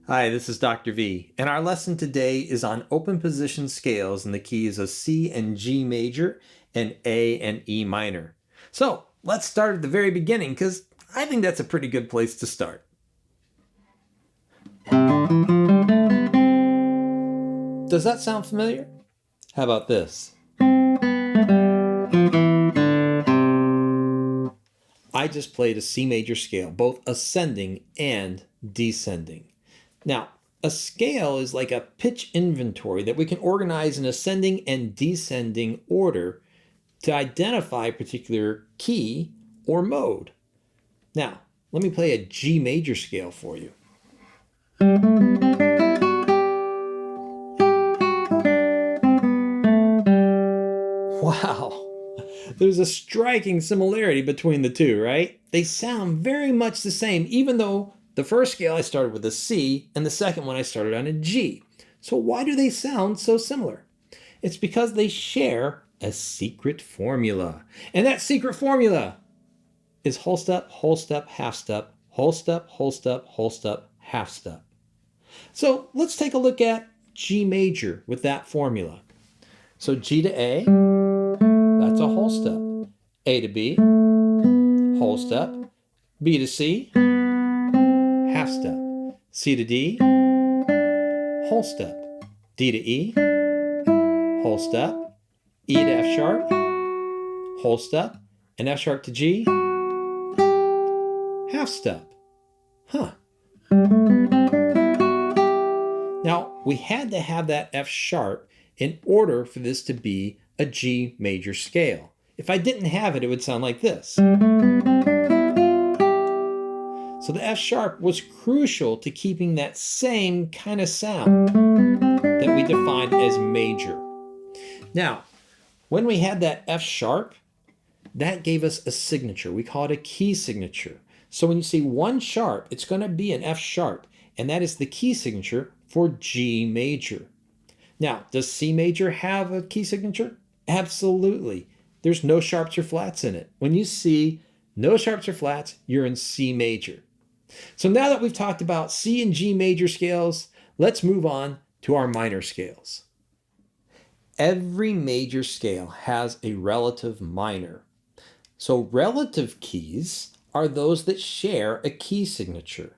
Hi, this is Dr. V, and our lesson today is on open position scales and the keys of C and G major and A and E minor. So let's start at the very beginning because I think that's a pretty good place to start. Does that sound familiar? How about this? I just played a C major scale, both ascending and descending. Now, a scale is like a pitch inventory that we can organize in ascending and descending order to identify a particular key or mode. Now, let me play a G major scale for you. Wow, there's a striking similarity between the two, right? They sound very much the same, even though the first scale I started with a C and the second one I started on a G. So why do they sound so similar? It's because they share a secret formula. And that secret formula is whole step, half step, whole step, half step. So let's take a look at G major with that formula. So G to A, that's a whole step. A to B, whole step. B to C, half step. C to D, whole step. D to E, whole step. E to F sharp, whole step. And F sharp to G, half step. Now, we had to have that F sharp in order for this to be a G major scale. If I didn't have it, it would sound like this. So the F sharp was crucial to keeping that same kind of sound that we defined as major. Now, when we had that F sharp, that gave us a signature. We call it a key signature. So when you see one sharp, it's going to be an F sharp, and that is the key signature for G major. Now, does C major have a key signature? Absolutely. There's no sharps or flats in it. When you see no sharps or flats, you're in C major. So now that we've talked about C and G major scales, let's move on to our minor scales. Every major scale has a relative minor. So relative keys are those that share a key signature.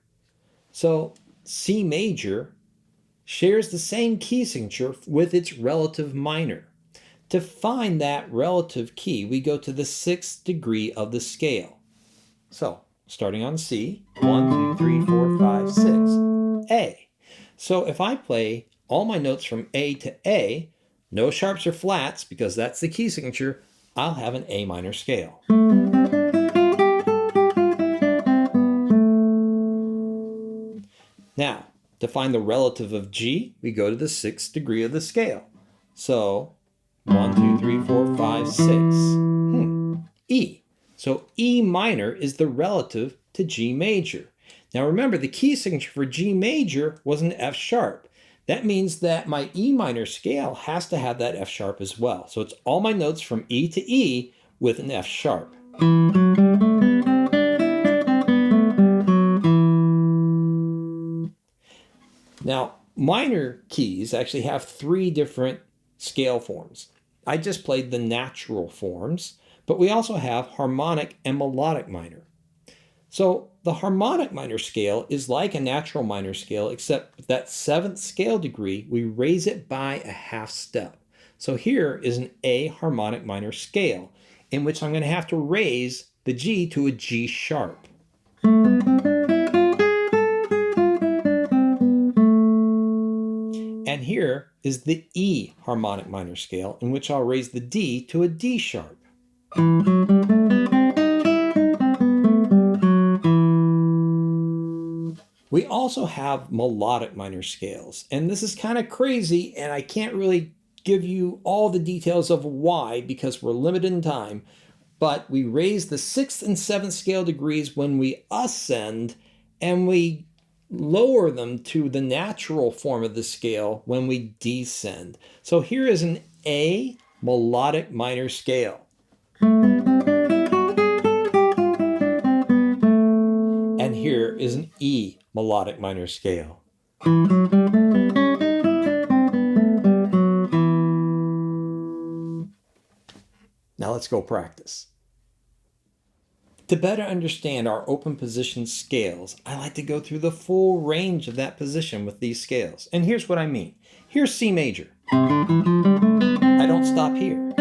So C major shares the same key signature with its relative minor. To find that relative key, we go to the 6th degree of the scale. So, starting on C, 1, 2, 3, 4, 5, 6, A. So if I play all my notes from A to A, no sharps or flats, because that's the key signature, I'll have an A minor scale. Now, to find the relative of G, we go to the 6th degree of the scale. So, 1, 2, 3, 4, 5, 6. E. So E minor is the relative to G major. Now remember, the key signature for G major was an F sharp. That means that my E minor scale has to have that F sharp as well. So it's all my notes from E to E with an F sharp. Now, minor keys actually have 3 different scale forms. I just played the natural forms, but we also have harmonic and melodic minor. So the harmonic minor scale is like a natural minor scale, except that 7th scale degree, we raise it by a half step. So here is an A harmonic minor scale, in which I'm going to have to raise the G to a G sharp. And here is the E harmonic minor scale, in which I'll raise the D to a D sharp. We also have melodic minor scales, and this is kind of crazy, and I can't really give you all the details of why because we're limited in time, but we raise the 6th and 7th scale degrees when we ascend, and we lower them to the natural form of the scale when we descend. So here is an A melodic minor scale. And here is an E melodic minor scale. Now let's go practice. To better understand our open position scales, I like to go through the full range of that position with these scales. And here's what I mean. Here's C major. I don't stop here.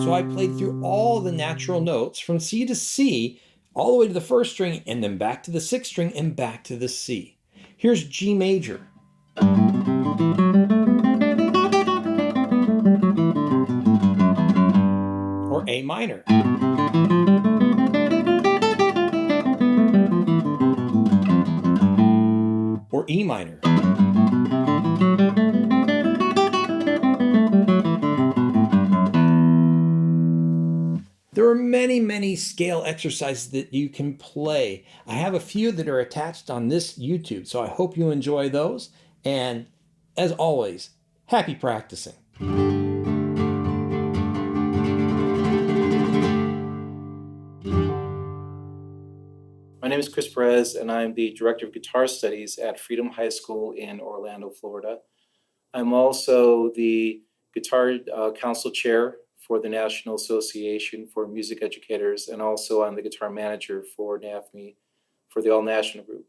So I played through all the natural notes from C to C, all the way to the first string, and then back to the sixth string and back to the C. Here's G major. Or A minor. Or E minor. There are many, many scale exercises that you can play. I have a few that are attached on this YouTube, so I hope you enjoy those. And as always, happy practicing. My name is Chris Perez, and I'm the Director of Guitar Studies at Freedom High School in Orlando, Florida. I'm also the Guitar Council Chair for the National Association for Music Educators, and also I'm the Guitar Manager for NAFME for the All National Group.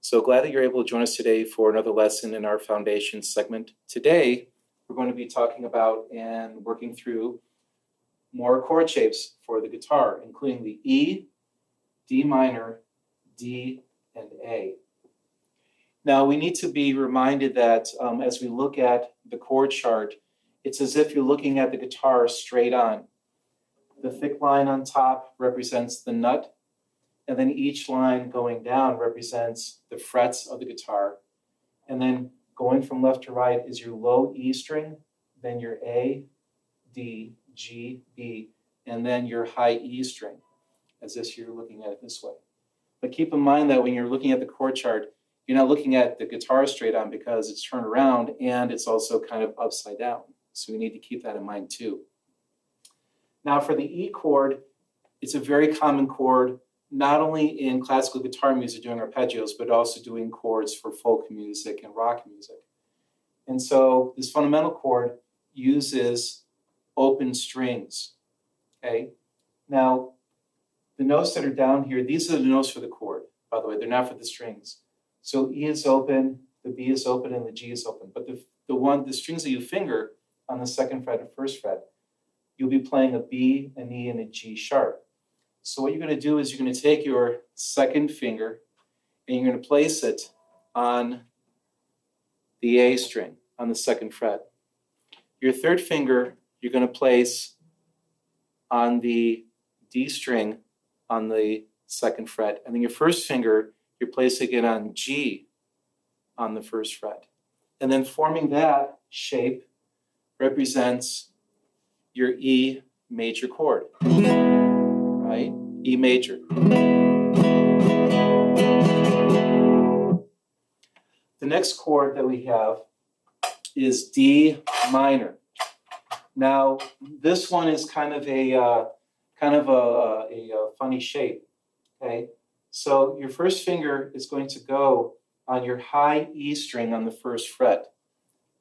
So glad that you're able to join us today for another lesson in our Foundation segment. Today, we're going to be talking about and working through more chord shapes for the guitar, including the E, D minor, D, and A. Now, we need to be reminded that as we look at the chord chart, it's as if you're looking at the guitar straight on. The thick line on top represents the nut, and then each line going down represents the frets of the guitar. And then going from left to right is your low E string, then your A, D, G, B, and then your high E string, as if you're looking at it this way. But keep in mind that when you're looking at the chord chart, you're not looking at the guitar straight on because it's turned around and it's also kind of upside down. So we need to keep that in mind too. Now for the E chord, it's a very common chord, not only in classical guitar music doing arpeggios, but also doing chords for folk music and rock music. And so this fundamental chord uses open strings, okay? Now, the notes that are down here, these are the notes for the chord, by the way, they're not for the strings. So E is open, the B is open, and the G is open. But the strings that you finger on the second fret and first fret, you'll be playing a B, an E, and a G sharp. So what you're going to do is you're going to take your second finger and you're going to place it on the A string on the second fret. Your third finger you're going to place on the D string on the second fret. And then your first finger, you're placing it on G on the first fret. And then forming that shape represents your E major chord, right? E major. The next chord that we have is D minor. Now, this one is kind of a funny shape, okay? So your first finger is going to go on your high E string on the first fret.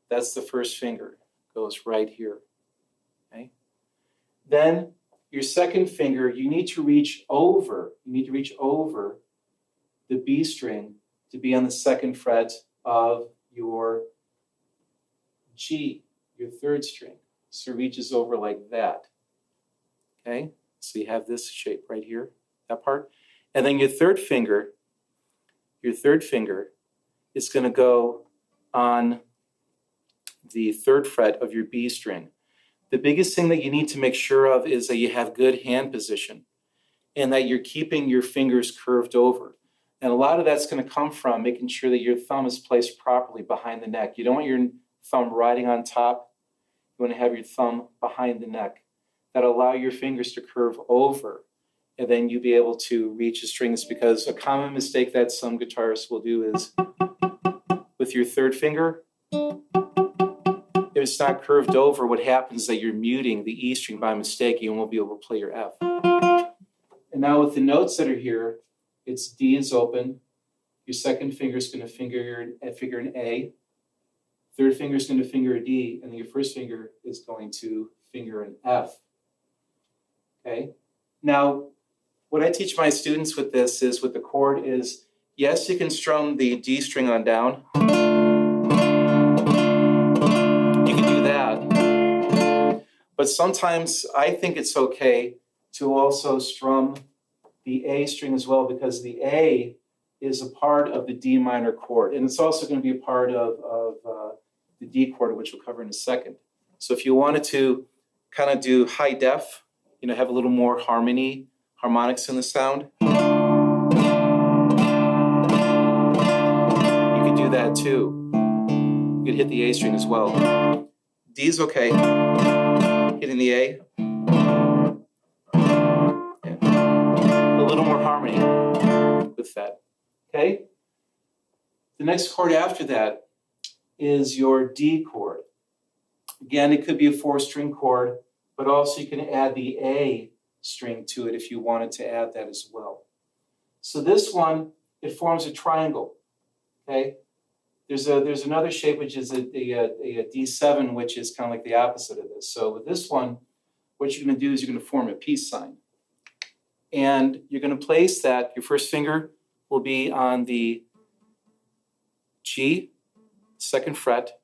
That's the first finger, goes right here, okay? Then your second finger, you need to reach over the B string to be on the second fret of your G, your third string. So it reaches over like that, okay? So you have this shape right here, that part. And then your third finger is going to go on the third fret of your B string. The biggest thing that you need to make sure of is that you have good hand position and that you're keeping your fingers curved over. And a lot of that's going to come from making sure that your thumb is placed properly behind the neck. You don't want your thumb riding on top. You want to have your thumb behind the neck. That'll allow your fingers to curve over, and then you'll be able to reach the strings, because a common mistake that some guitarists will do is with your third finger, if it's not curved over, what happens is that you're muting the E string by mistake. You won't be able to play your F. And now with the notes that are here, it's D is open. Your second finger is going to finger an A. Third finger is going to finger a D, and then your first finger is going to finger an F. Okay? Now, what I teach my students with this is, with the chord, is yes, you can strum the D string on down. You can do that. But sometimes I think it's okay to also strum the A string as well, because the A is a part of the D minor chord. And it's also going to be a part of the D chord, which we'll cover in a second. So if you wanted to kind of do high def, have a little more harmonics in the sound, you could do that too. You could hit the A string as well. D is okay. Hitting the A. A little more harmony with that. Okay? The next chord after that is your D chord. Again, it could be a 4-string chord, but also you can add the A string to it if you wanted to add that as well. So this one, it forms a triangle. Okay? There's another shape which is a D7, which is kind of like the opposite of this. So with this one, what you're going to do is you're going to form a peace sign. And you're going to place that, your first finger will be on the G, 2nd fret,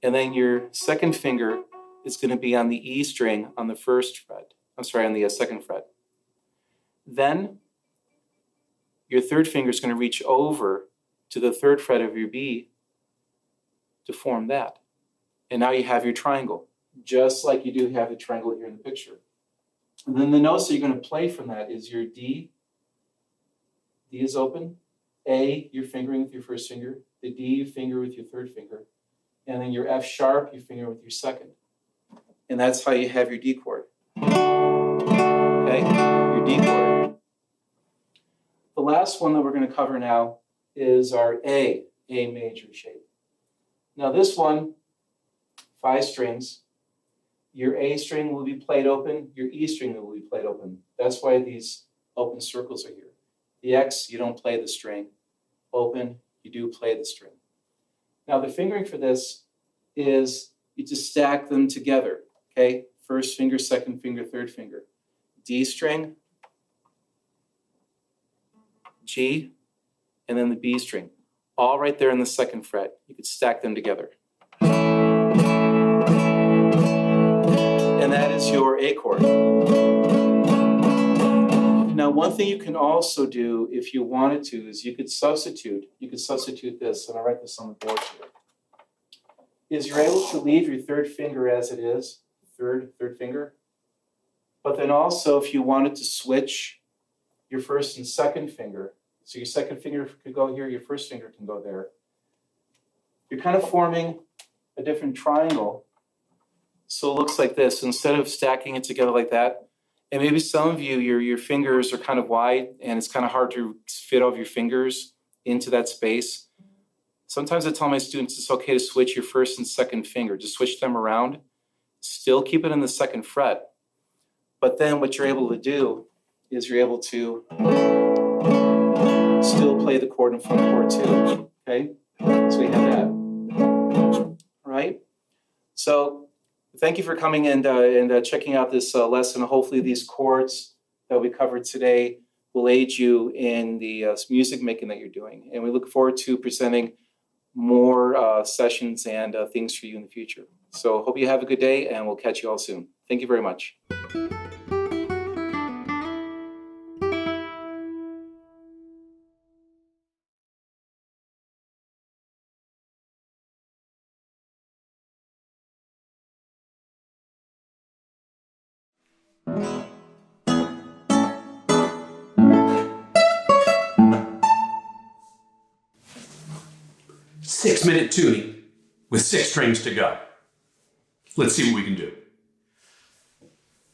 and then your second finger is going to be on the E string on the 1st fret. On the 2nd fret. Then your third finger is going to reach over to the 3rd fret of your B to form that. And now you have your triangle, just like you do have the triangle here in the picture. And then the notes that you're going to play from that is your D. D is open. A, you're fingering with your first finger. The D, you finger with your third finger. And then your F sharp, you finger with your second. And that's how you have your D chord. Okay, your D chord. The last one that we're going to cover now is our A major shape. Now this one, 5 strings. Your A string will be played open, your E string will be played open. That's why these open circles are here. The X, you don't play the string. Open, you do play the string. Now the fingering for this is you just stack them together, okay? First finger, second finger, third finger. D string, G, and then the B string. All right there in the 2nd fret. You could stack them together. And that is your A chord. Now, one thing you can also do if you wanted to is you could substitute this, and I'll write this on the board here, is you're able to leave your 3rd finger as it is, third finger, but then also if you wanted to switch your 1st and 2nd finger, so your 2nd finger could go here, your 1st finger can go there, you're kind of forming a different triangle. So it looks like this. Instead of stacking it together like that, and maybe some of you, your fingers are kind of wide and it's kind of hard to fit all of your fingers into that space. Sometimes I tell my students it's okay to switch your 1st and 2nd finger. Just switch them around. Still keep it in the 2nd fret. But then what you're able to do is you're able to still play the chord in front chord too. Okay? So we have that. All right? So thank you for coming and checking out this lesson. Hopefully these chords that we covered today will aid you in the music making that you're doing. And we look forward to presenting more sessions and things for you in the future. So hope you have a good day, and we'll catch you all soon. Thank you very much. Six-minute tuning with 6 strings to go. Let's see what we can do.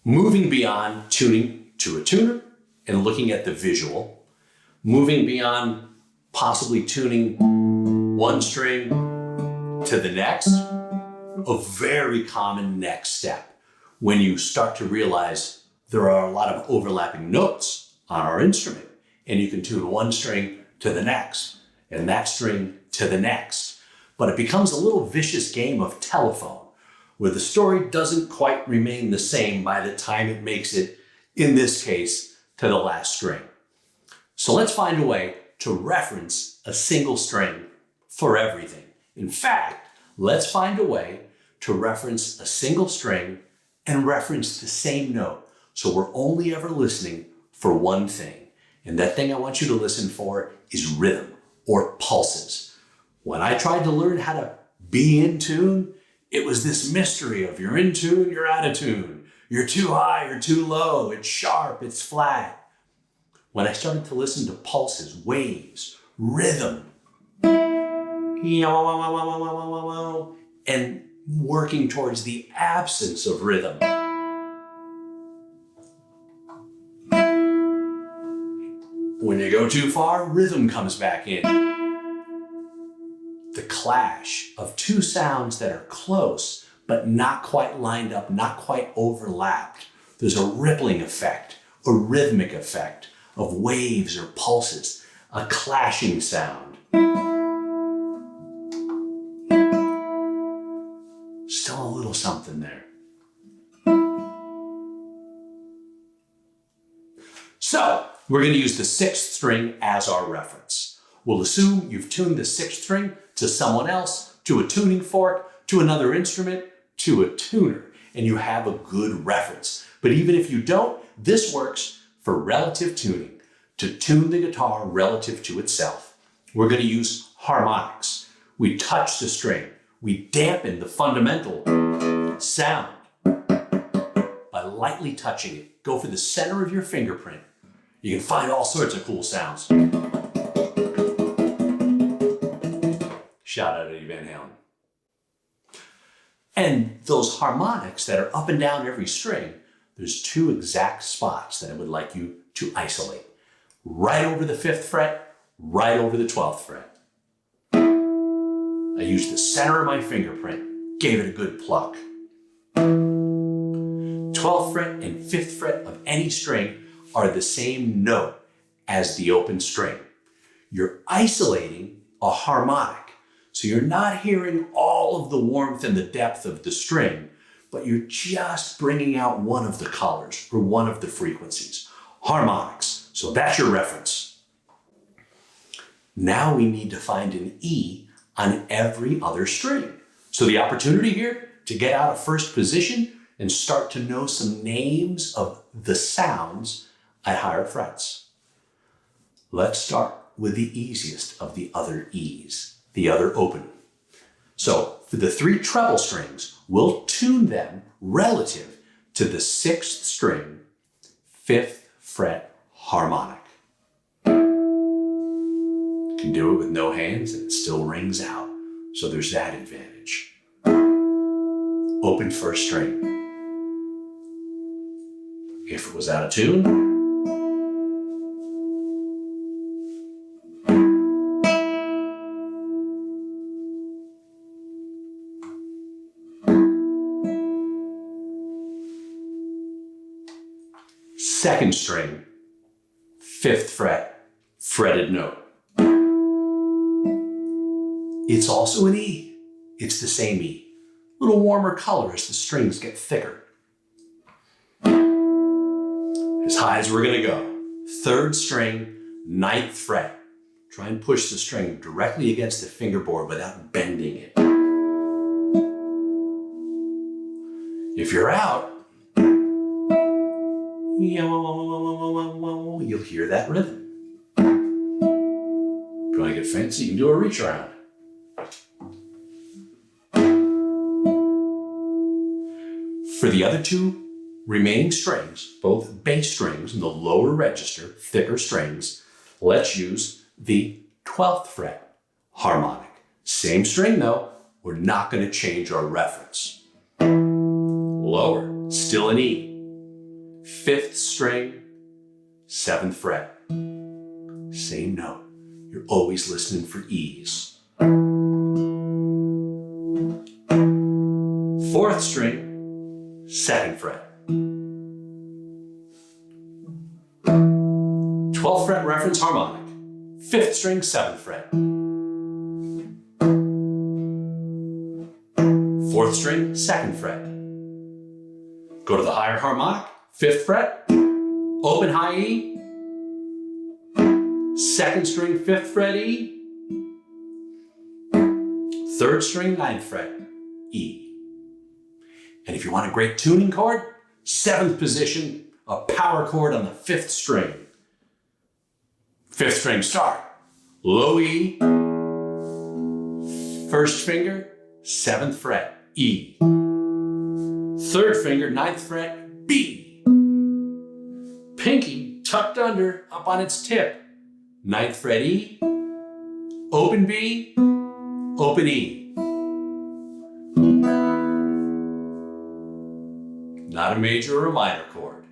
Moving beyond tuning to a tuner and looking at the visual. Moving beyond possibly tuning one string to the next. A very common next step when you start to realize there are a lot of overlapping notes on our instrument. And you can tune one string to the next, and that string to the next. But it becomes a little vicious game of telephone, where the story doesn't quite remain the same by the time it makes it, in this case, to the last string. So let's find a way to reference a single string for everything. In fact, let's find a way to reference a single string and reference the same note. So we're only ever listening for one thing. And that thing I want you to listen for is rhythm or pulses. When I tried to learn how to be in tune, it was this mystery of you're in tune, you're out of tune. You're too high, you're too low, it's sharp, it's flat. When I started to listen to pulses, waves, rhythm, and working towards the absence of rhythm, when you go too far, rhythm comes back in. The clash of two sounds that are close, but not quite lined up, not quite overlapped. There's a rippling effect, a rhythmic effect of waves or pulses, a clashing sound. Still a little something there. So, we're going to use the sixth string as our reference. We'll assume you've tuned the sixth string to someone else, to a tuning fork, to another instrument, to a tuner, and you have a good reference. But even if you don't, this works for relative tuning, to tune the guitar relative to itself. We're going to use harmonics. We touch the string. We dampen the fundamental sound by lightly touching it. Go for the center of your fingerprint. You can find all sorts of cool sounds. Shout out to Eddie Van Halen. And those harmonics that are up and down every string, there's two exact spots that I would like you to isolate. Right over the 5th fret, right over the 12th fret. I used the center of my fingerprint, gave it a good pluck. 12th fret and 5th fret of any string are the same note as the open string. You're isolating a harmonic. So you're not hearing all of the warmth and the depth of the string, but you're just bringing out one of the colors or one of the frequencies. Harmonics. So that's your reference. Now we need to find an E on every other string. So the opportunity here to get out of first position and start to know some names of the sounds at higher frets. Let's start with the easiest of the other E's, the other open. So for the 3 treble strings, we'll tune them relative to the 6th string, 5th fret harmonic. You can do it with no hands and it still rings out. So there's that advantage. Open first string. If it was out of tune, second string, 5th fret, fretted note. It's also an E. It's the same E. A little warmer color as the strings get thicker. As high as we're gonna go. 3rd string, 9th fret. Try and push the string directly against the fingerboard without bending it. If you're out, you'll hear that rhythm. If you want to get fancy, you can do a reach around. For the other 2 remaining strings, both bass strings in the lower register, thicker strings, let's use the 12th fret harmonic. Same string though, we're not going to change our reference. Lower, still an E. 5th string, 7th fret. Same note. You're always listening for E's. 4th string, 2nd fret. 12th fret reference harmonic, 5th string, 7th fret. 4th string, 2nd fret. Go to the higher harmonic, 5th fret, open high E, 2nd string, 5th fret E, 3rd string, 9th fret E. And if you want a great tuning chord, 7th position, a power chord on the 5th string. 5th string, start, low E, 1st finger, 7th fret, E. 3rd finger, 9th fret, B. Pinky tucked under, up on its tip. 9th fret, E. Open B, open E. Not a major or a minor chord,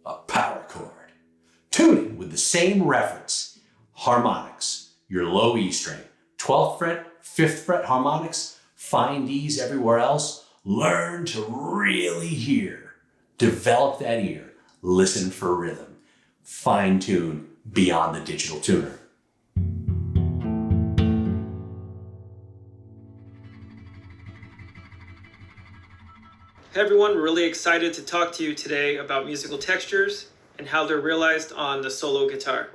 a power chord. Tuning with the same reference. Harmonics, your low E string. 12th fret, 5th fret harmonics, find E's everywhere else. Learn to really hear. Develop that ear. Listen for rhythm. Fine tune beyond the digital tuner. Hey everyone, we're really excited to talk to you today about musical textures and how they're realized on the solo guitar.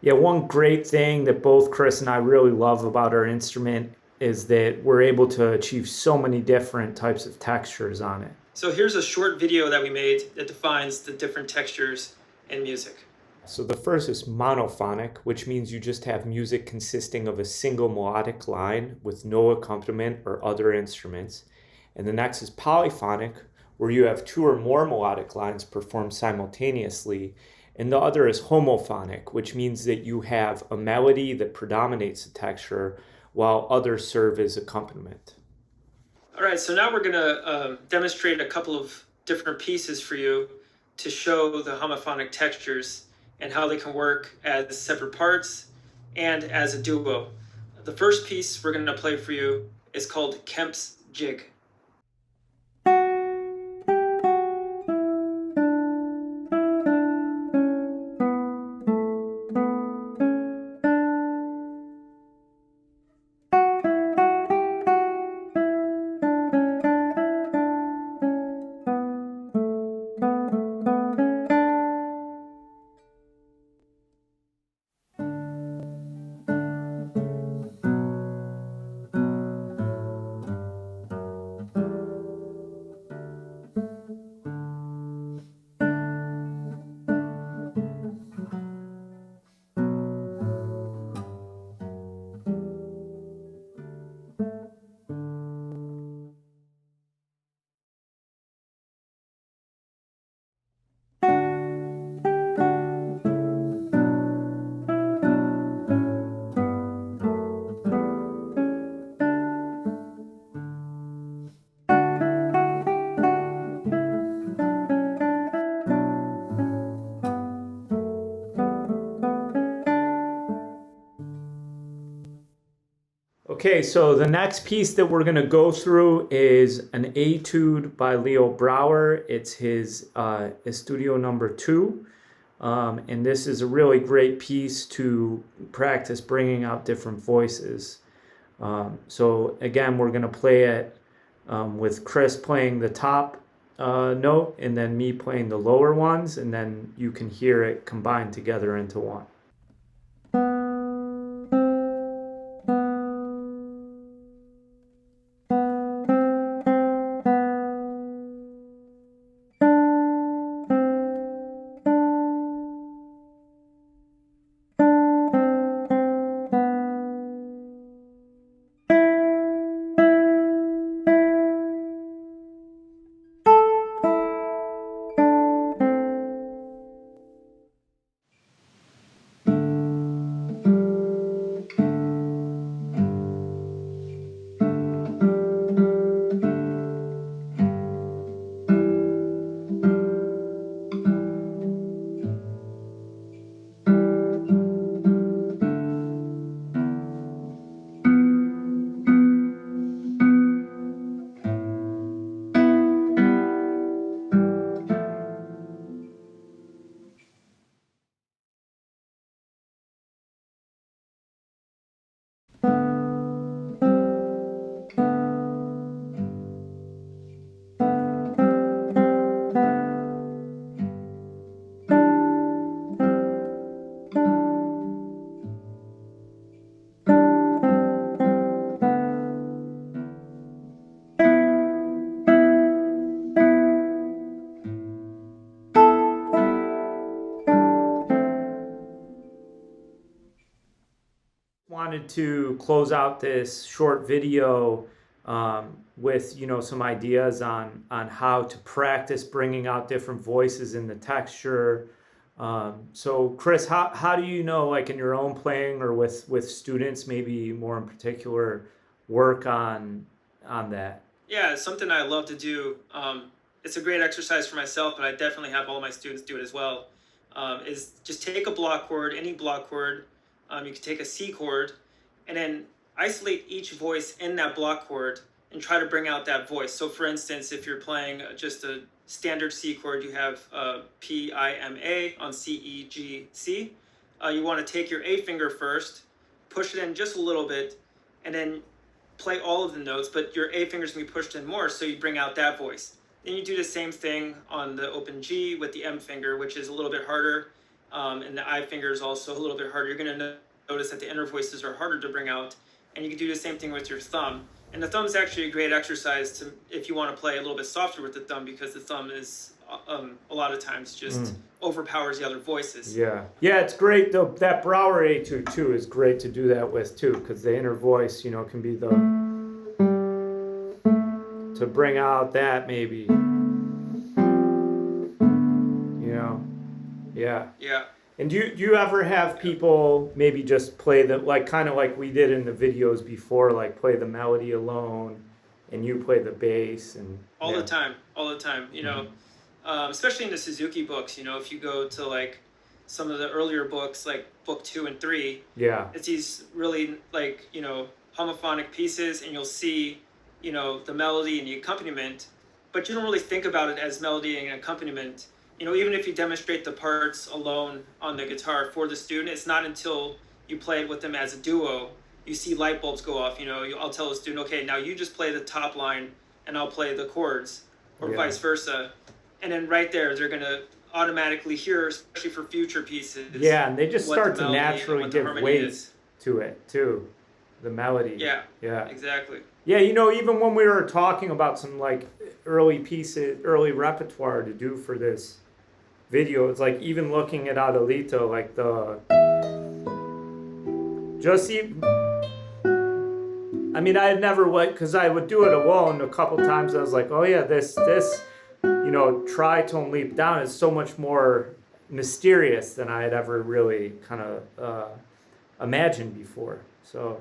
Yeah, one great thing that both Chris and I really love about our instrument is that we're able to achieve so many different types of textures on it. So here's a short video that we made that defines the different textures in music. So the first is monophonic, which means you just have music consisting of a single melodic line with no accompaniment or other instruments. And the next is polyphonic, where you have two or more melodic lines performed simultaneously. And the other is homophonic, which means that you have a melody that predominates the texture while others serve as accompaniment. All right, so now we're going to demonstrate a couple of different pieces for you to show the homophonic textures and how they can work as separate parts and as a duo. The first piece we're going to play for you is called Kemp's Jig. Okay, so the next piece that we're going to go through is an Etude by Leo Brouwer. It's his Estudio number 2. And this is a really great piece to practice bringing out different voices. So again, we're going to play it with Chris playing the top note and then me playing the lower ones, and then you can hear it combined together into one. wanted to close out this short video with, you know, some ideas on how to practice bringing out different voices in the texture. So Chris, how do you know, like in your own playing or with students, maybe more in particular, work on that? Yeah, it's something I love to do. It's a great exercise for myself, but I definitely have all my students do it as well. Is just take a block chord, any block chord. You can take a C chord, and then isolate each voice in that block chord and try to bring out that voice. So for instance, if you're playing just a standard C chord, you have P, I, M, A on C, E, G, C. You want to take your A finger first, push it in just a little bit, and then play all of the notes, but your A finger's gonna be pushed in more, so you bring out that voice. Then you do the same thing on the open G with the M finger, which is a little bit harder, and the I finger is also a little bit harder. You're gonna notice that the inner voices are harder to bring out, and you can do the same thing with your thumb. And the thumb is actually a great exercise to, if you want to play a little bit softer with the thumb, because the thumb is a lot of times just overpowers the other voices. Yeah, it's great though. That Brouwer etude too is great to do that with too, because the inner voice, you know, can be the to bring out that maybe, you know, yeah. And do you ever have people maybe just play the, like kind of like we did in the videos before, like play the melody alone, and you play the bass and all the time, you know. Especially in the Suzuki books, you know, if you go to like some of the earlier books, like book 2 and 3, it's these really like, you know, homophonic pieces, and you'll see, you know, the melody and the accompaniment, but you don't really think about it as melody and accompaniment. You know, even if you demonstrate the parts alone on the guitar for the student, it's not until you play it with them as a duo, you see light bulbs go off. You know, I'll tell the student, okay, now you just play the top line and I'll play the chords, or vice versa. And then right there, they're going to automatically hear, especially for future pieces. Yeah, and they just start to naturally give weight to it too, the melody. Yeah, exactly. Yeah, you know, even when we were talking about some like early pieces, early repertoire to do for this video, it's like even looking at Adelito, like I mean, I had never because I would do it alone a couple times. I was like, oh yeah, this, you know, tritone leap down is so much more mysterious than I had ever really kind of imagined before. So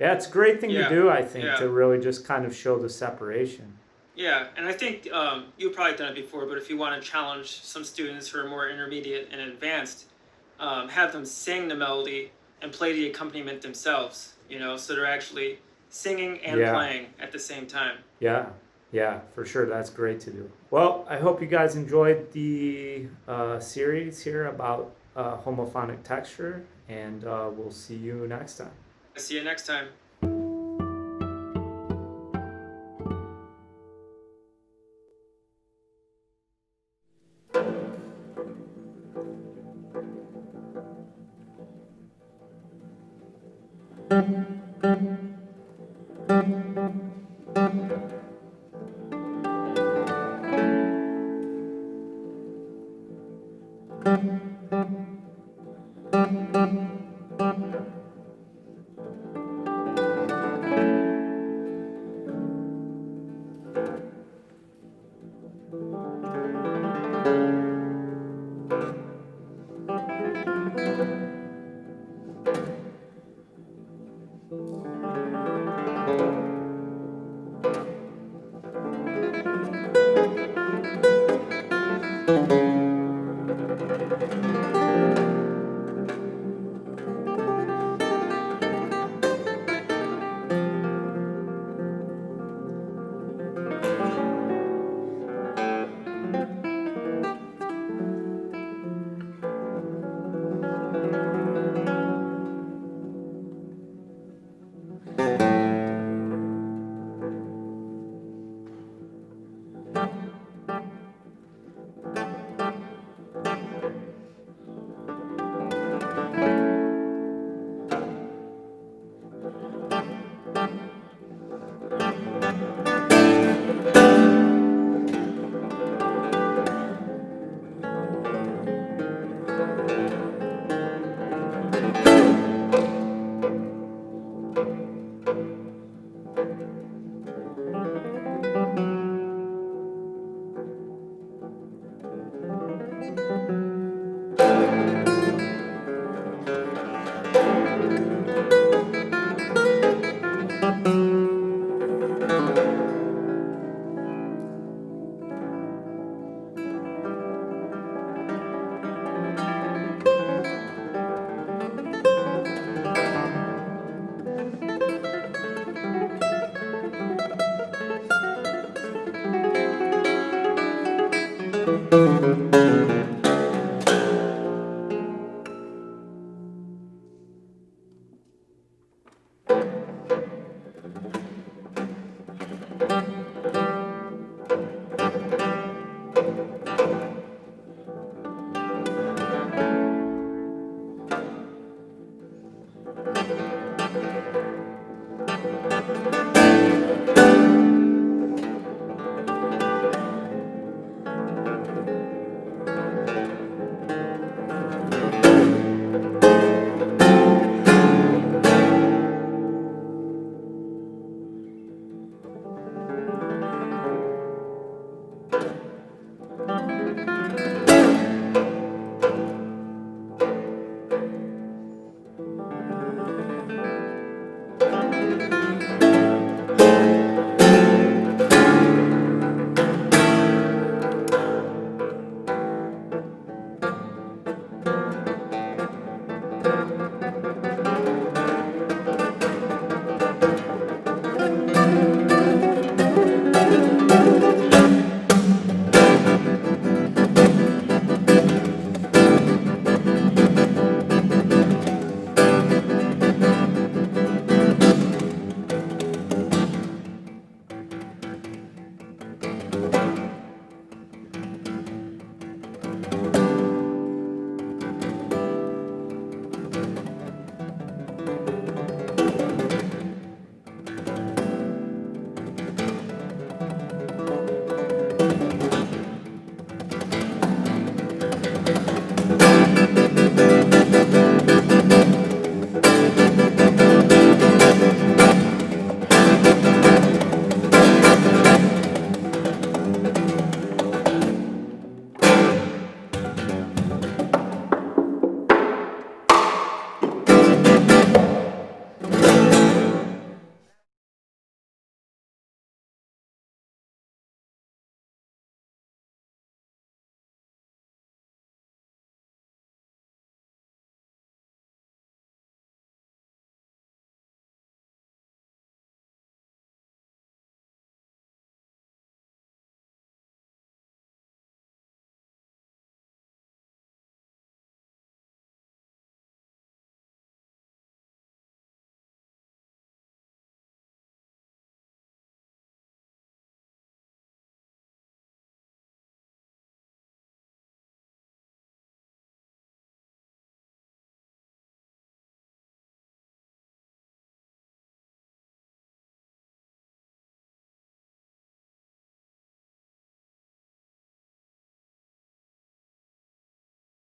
yeah, it's a great thing to do, I think, to really just kind of show the separation. Yeah, and I think you've probably done it before, but if you want to challenge some students who are more intermediate and advanced, have them sing the melody and play the accompaniment themselves, you know, so they're actually singing and playing at the same time. Yeah, for sure. That's great to do. Well, I hope you guys enjoyed the series here about homophonic texture, and we'll see you next time. See you next time.